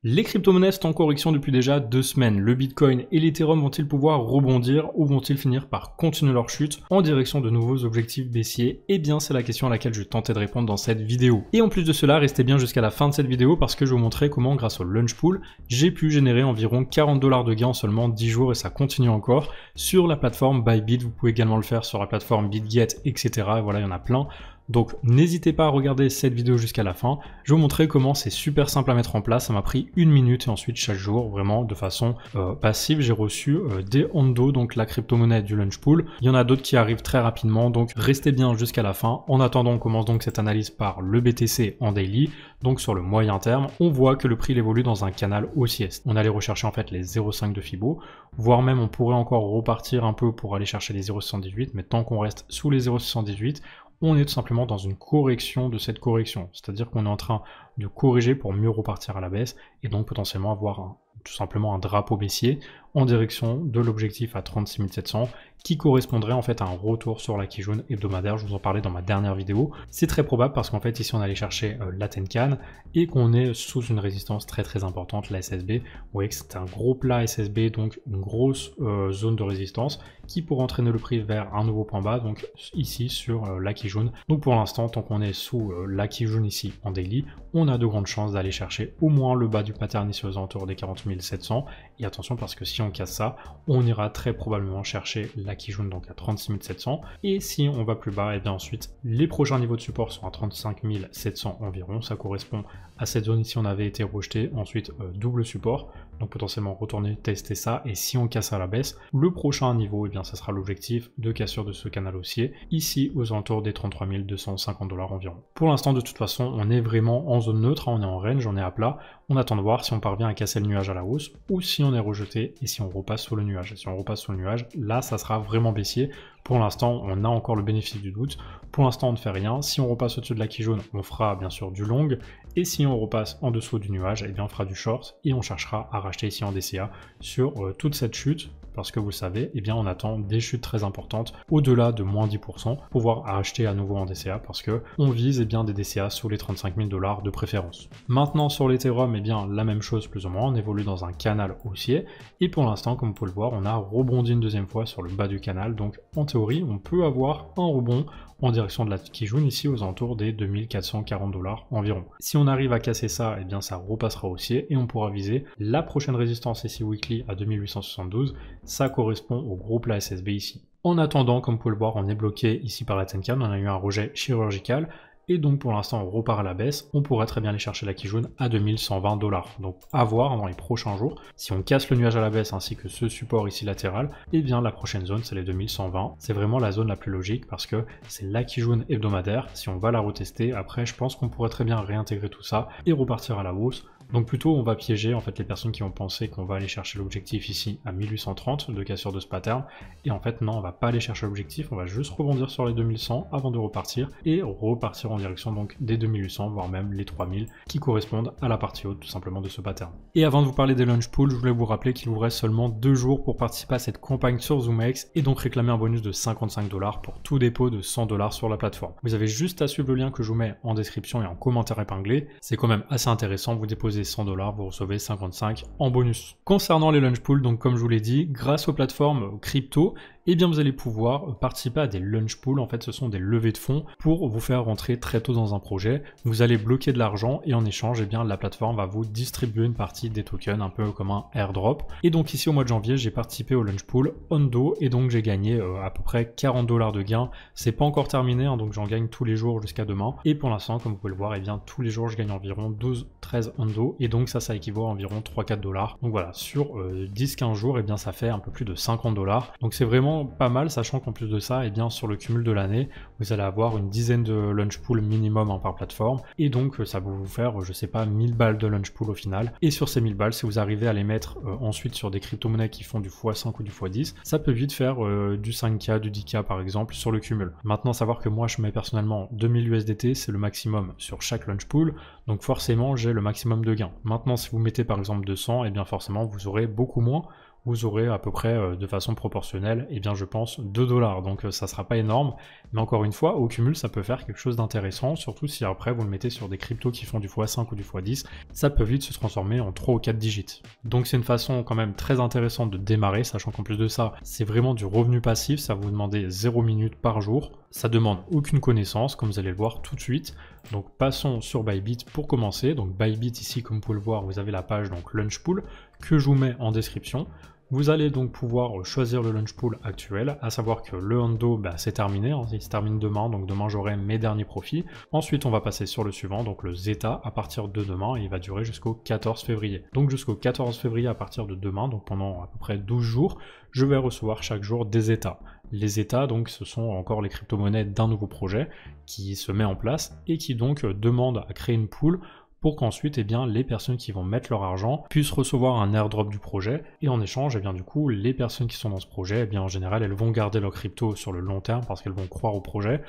Les crypto-monnaies sont en correction depuis déjà 2 semaines. Le Bitcoin et l'Ethereum vont-ils pouvoir rebondir ou vont-ils finir par continuer leur chute en direction de nouveaux objectifs baissiers? Eh bien, c'est la question à laquelle je vais tenter de répondre dans cette vidéo. Et en plus de cela, restez bien jusqu'à la fin de cette vidéo parce que je vais vous montrer comment, grâce au Launch Pool, j'ai pu générer environ 40 $ de gains en seulement 10 jours et ça continue encore sur la plateforme Bybit. Vous pouvez également le faire sur la plateforme BitGet, etc. Et voilà, il y en a plein. Donc n'hésitez pas à regarder cette vidéo jusqu'à la fin. Je vais vous montrer comment c'est super simple à mettre en place. Ça m'a pris 1 minute et ensuite chaque jour, vraiment de façon passive, j'ai reçu des Hondo, donc la crypto-monnaie du Launch Pool. Il y en a d'autres qui arrivent très rapidement, donc restez bien jusqu'à la fin. En attendant, on commence donc cette analyse par le BTC en daily. Donc sur le moyen terme, on voit que le prix évolue dans un canal haussier. On allait rechercher en fait les 0,5 de Fibo, voire même on pourrait encore repartir un peu pour aller chercher les 0,78, mais tant qu'on reste sous les 0,78, on est tout simplement dans une correction de cette correction. C'est-à-dire qu'on est en train de corriger pour mieux repartir à la baisse et donc potentiellement avoir tout simplement un drapeau baissier en direction de l'objectif à 36 700 qui correspondrait en fait à un retour sur la Kijun hebdomadaire. Je vous en parlais dans ma dernière vidéo. C'est très probable parce qu'en fait ici on allait chercher la Tenkan et qu'on est sous une résistance très importante, la SSB. Vous voyez que c'est un gros plat SSB, donc une grosse zone de résistance qui pourrait entraîner le prix vers un nouveau point bas, donc ici sur la Kijun. Donc pour l'instant, tant qu'on est sous la Kijun ici en daily, on a de grandes chances d'aller chercher au moins le bas du pattern ici aux alentours des 40 700. Et attention parce que si on casse ça, on ira très probablement chercher la Kijun donc à 36 700. Et si on va plus bas, et bien ensuite les prochains niveaux de support sont à 35 700 environ. Ça correspond à cette zone ici, on avait été rejeté. Ensuite double support, donc potentiellement retourner tester ça. Et si on casse à la baisse, le prochain niveau, et bien ça sera l'objectif de cassure de ce canal haussier ici aux alentours des 33 250 $ environ. Pour l'instant, de toute façon, on est vraiment en zone neutre, on est en range, on est à plat. On attend de voir si on parvient à casser le nuage à la hausse ou si on est rejeté et si on repasse sur le nuage. Et si on repasse sur le nuage, là ça sera vraiment baissier. Pour l'instant, on a encore le bénéfice du doute. Pour l'instant, on ne fait rien. Si on repasse au-dessus de la Kijun, on fera bien sûr du long. Et si on repasse en dessous du nuage, eh bien on fera du short et on cherchera à racheter ici en DCA sur toute cette chute. Parce que vous le savez, eh bien on attend des chutes très importantes au-delà de moins 10% pour pouvoir acheter à nouveau en DCA parce que on vise bien des DCA sous les 35 000 $ de préférence. Maintenant sur l'Ethereum, eh bien la même chose plus ou moins, on évolue dans un canal haussier et pour l'instant, comme vous pouvez le voir, on a rebondi une deuxième fois sur le bas du canal. Donc en théorie, on peut avoir un rebond en direction de la Kijun ici aux alentours des 2440 $ environ. Si on arrive à casser ça, eh bien ça repassera haussier et on pourra viser la prochaine résistance ici weekly à 2872. Ça correspond au gros plat SSB ici. En attendant, comme vous pouvez le voir, on est bloqué ici par la Tenkan, on a eu un rejet chirurgical. Et donc pour l'instant on repart à la baisse, on pourrait très bien aller chercher la Kijun à 2120 $. Donc à voir dans les prochains jours, si on casse le nuage à la baisse ainsi que ce support ici latéral, et bien la prochaine zone c'est les 2120. C'est vraiment la zone la plus logique parce que c'est la Kijun hebdomadaire. Si on va la retester, après je pense qu'on pourrait très bien réintégrer tout ça et repartir à la hausse. Donc plutôt on va piéger en fait les personnes qui ont pensé qu'on va aller chercher l'objectif ici à 1830 de cassure de ce pattern, et en fait non, on va pas aller chercher l'objectif, on va juste rebondir sur les 2100 avant de repartir et repartir en direction donc des 2800 voire même les 3000 qui correspondent à la partie haute tout simplement de ce pattern. Et avant de vous parler des launch pools, je voulais vous rappeler qu'il vous reste seulement 2 jours pour participer à cette campagne sur ZoomX et donc réclamer un bonus de 55 $ pour tout dépôt de 100 $ sur la plateforme. Vous avez juste à suivre le lien que je vous mets en description et en commentaire épinglé, c'est quand même assez intéressant, vous déposez 100 $, vous recevez 55 en bonus. Concernant les launch pools, donc comme je vous l'ai dit, grâce aux plateformes crypto, eh bien vous allez pouvoir participer à des launch pools. En fait, ce sont des levées de fonds pour vous faire rentrer très tôt dans un projet. Vous allez bloquer de l'argent et en échange, eh bien la plateforme va vous distribuer une partie des tokens, un peu comme un airdrop. Et donc ici au mois de janvier, j'ai participé au launch pool Hondo et donc j'ai gagné à peu près 40 $ de gains. C'est pas encore terminé, hein, donc j'en gagne tous les jours jusqu'à demain. Et pour l'instant, comme vous pouvez le voir, eh bien tous les jours je gagne environ 12-13 Hondo et donc ça équivaut à environ 3-4 $. Donc voilà, sur 10-15 jours, eh bien ça fait un peu plus de 50 $. Donc c'est vraiment pas mal, sachant qu'en plus de ça, eh bien sur le cumul de l'année, vous allez avoir une dizaine de launch pool minimum par plateforme, et donc ça va vous faire, je sais pas, 1000 balles de launch pool au final. Et sur ces 1000 balles, si vous arrivez à les mettre ensuite sur des crypto-monnaies qui font du x5 ou du x10, ça peut vite faire du 5K, du 10K par exemple sur le cumul. Maintenant, savoir que moi je mets personnellement 2000 USDT, c'est le maximum sur chaque launch pool, donc forcément j'ai le maximum de gains. Maintenant, si vous mettez par exemple 200, et bien forcément vous aurez beaucoup moins. vous aurez à peu près de façon proportionnelle, eh bien je pense 2 $. Donc ça sera pas énorme, mais encore une fois, au cumul, ça peut faire quelque chose d'intéressant, surtout si après vous le mettez sur des cryptos qui font du x5 ou du x10, ça peut vite se transformer en 3 ou 4 digits. Donc c'est une façon quand même très intéressante de démarrer, sachant qu'en plus de ça, c'est vraiment du revenu passif, ça va vous demander 0 minutes par jour, ça demande aucune connaissance, comme vous allez le voir tout de suite. Donc passons sur Bybit pour commencer. Donc Bybit ici, comme vous pouvez le voir, vous avez la page donc Launchpool que je vous mets en description. Vous allez donc pouvoir choisir le Launchpool actuel, à savoir que le Hundo, c'est terminé, hein, il se termine demain, donc demain j'aurai mes derniers profits. Ensuite on va passer sur le suivant, donc le Zeta à partir de demain, et il va durer jusqu'au 14 février. Donc jusqu'au 14 février à partir de demain, donc pendant à peu près 12 jours, je vais recevoir chaque jour des Zeta. Les Zeta, donc ce sont encore les crypto-monnaies d'un nouveau projet qui se met en place et qui donc demande à créer une pool pour qu'ensuite les personnes qui vont mettre leur argent puissent recevoir un airdrop du projet, et en échange, du coup, les personnes qui sont dans ce projet, en général, elles vont garder leur crypto sur le long terme parce qu'elles vont croire au projet.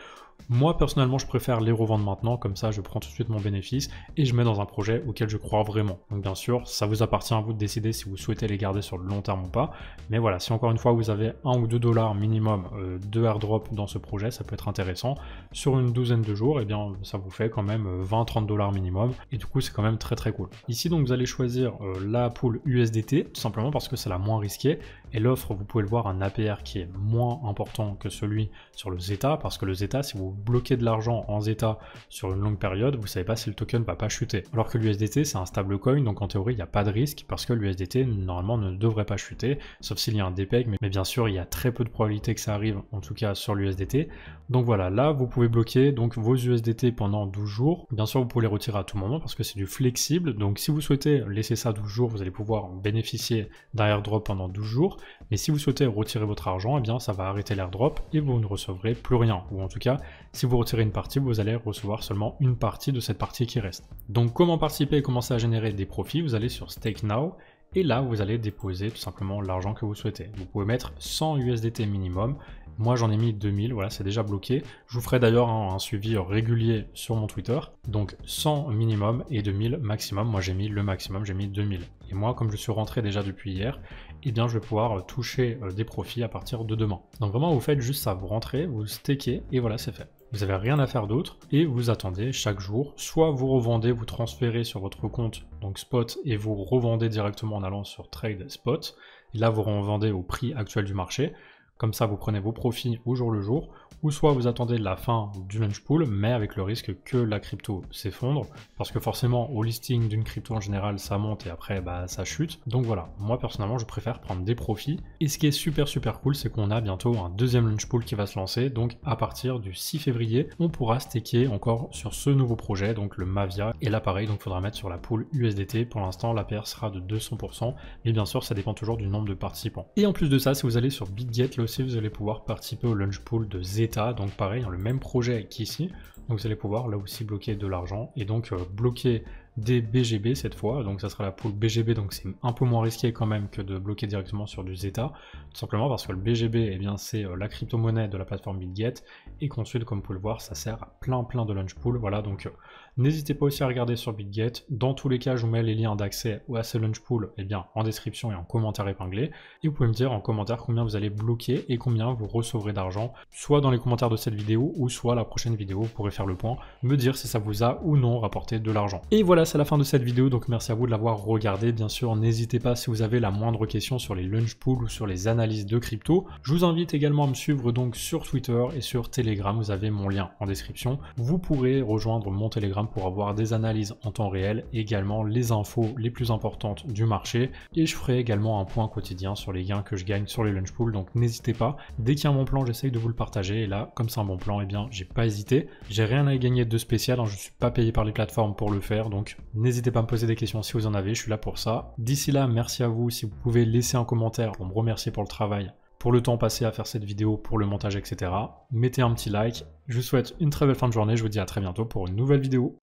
Moi, personnellement, je préfère les revendre maintenant, comme ça, je prends tout de suite mon bénéfice et je mets dans un projet auquel je crois vraiment. Donc, bien sûr, ça vous appartient à vous de décider si vous souhaitez les garder sur le long terme ou pas. Mais voilà, si encore une fois, vous avez 1 ou 2 $ minimum de airdrop dans ce projet, ça peut être intéressant. Sur une douzaine de jours, ça vous fait quand même 20-30 $ minimum. Et du coup, c'est quand même très très cool. Ici, donc, vous allez choisir la pool USDT, tout simplement parce que c'est la moins risquée. Et l'offre, vous pouvez le voir, un APR qui est moins important que celui sur le Zeta, parce que le Zeta, si vous bloquez de l'argent en Zeta sur une longue période, vous savez pas si le token va pas chuter. Alors que l'USDT, c'est un stablecoin, donc en théorie, il n'y a pas de risque, parce que l'USDT, normalement, ne devrait pas chuter, sauf s'il y a un dépeg, mais bien sûr, il y a très peu de probabilité que ça arrive, en tout cas sur l'USDT. Donc voilà, là, vous pouvez bloquer donc vos USDT pendant 12 jours. Bien sûr, vous pouvez les retirer à tout moment, parce que c'est du flexible, donc si vous souhaitez laisser ça 12 jours, vous allez pouvoir bénéficier d'un airdrop pendant 12 jours. Mais si vous souhaitez retirer votre argent, ça va arrêter l'airdrop et vous ne recevrez plus rien. Ou en tout cas, si vous retirez une partie, vous allez recevoir seulement une partie de cette partie qui reste. Donc comment participer et commencer à générer des profits? Vous allez sur Stake Now et là, vous allez déposer tout simplement l'argent que vous souhaitez. Vous pouvez mettre 100 USDT minimum. Moi, j'en ai mis 2000, voilà, c'est déjà bloqué. Je vous ferai d'ailleurs un suivi régulier sur mon Twitter. Donc 100 minimum et 2000 maximum. Moi, j'ai mis le maximum, j'ai mis 2000. Et moi, comme je suis rentré déjà depuis hier, je vais pouvoir toucher des profits à partir de demain. Donc vraiment, vous faites juste ça, vous rentrez, vous stakez et voilà, c'est fait. Vous n'avez rien à faire d'autre et vous attendez chaque jour. Soit vous revendez, vous transférez sur votre compte, donc spot, et vous revendez directement en allant sur Trade Spot. Et là, vous revendez au prix actuel du marché. Comme ça, vous prenez vos profits au jour le jour, ou soit vous attendez la fin du Launchpool, mais avec le risque que la crypto s'effondre, parce que forcément, au listing d'une crypto en général, ça monte et après, ça chute. Donc voilà, moi personnellement, je préfère prendre des profits. Et ce qui est super cool, c'est qu'on a bientôt un deuxième Launchpool qui va se lancer. Donc à partir du 6 février, on pourra staker encore sur ce nouveau projet, donc le Mavia. Et là, pareil, donc il faudra mettre sur la pool USDT. Pour l'instant, l'APR sera de 200%, mais bien sûr, ça dépend toujours du nombre de participants. Et en plus de ça, si vous allez sur BitGet, là aussi, vous allez pouvoir participer au Launchpool de Zeta. Donc pareil, le même projet qu'ici. Donc vous allez pouvoir là aussi bloquer de l'argent et donc bloquer des BGB cette fois, donc ça sera la pool BGB, donc c'est un peu moins risqué quand même que de bloquer directement sur du Zeta, tout simplement parce que le BGB, c'est la crypto-monnaie de la plateforme BitGet, et qu'ensuite, comme vous pouvez le voir, ça sert à plein de launchpool, voilà, donc n'hésitez pas aussi à regarder sur BitGet. Dans tous les cas, je vous mets les liens d'accès à ces launchpool en description et en commentaire épinglé, et vous pouvez me dire en commentaire combien vous allez bloquer et combien vous recevrez d'argent, soit dans les commentaires de cette vidéo, ou soit la prochaine vidéo, vous pourrez faire le point, me dire si ça vous a ou non rapporté de l'argent. Et voilà, c'est la fin de cette vidéo, donc merci à vous de l'avoir regardé. Bien sûr, n'hésitez pas si vous avez la moindre question sur les launchpools ou sur les analyses de crypto. Je vous invite également à me suivre donc sur Twitter et sur Telegram, vous avez mon lien en description. Vous pourrez rejoindre mon Telegram pour avoir des analyses en temps réel, également les infos les plus importantes du marché, et je ferai également un point quotidien sur les gains que je gagne sur les launchpools, donc n'hésitez pas. Dès qu'il y a un bon plan, j'essaye de vous le partager, et là, comme c'est un bon plan, j'ai pas hésité. J'ai rien à y gagner de spécial, je suis pas payé par les plateformes pour le faire, donc n'hésitez pas à me poser des questions si vous en avez, je suis là pour ça. D'ici là, merci à vous. Si vous pouvez laisser un commentaire pour me remercier pour le travail, pour le temps passé à faire cette vidéo, pour le montage, etc. Mettez un petit like. Je vous souhaite une très belle fin de journée. Je vous dis à très bientôt pour une nouvelle vidéo.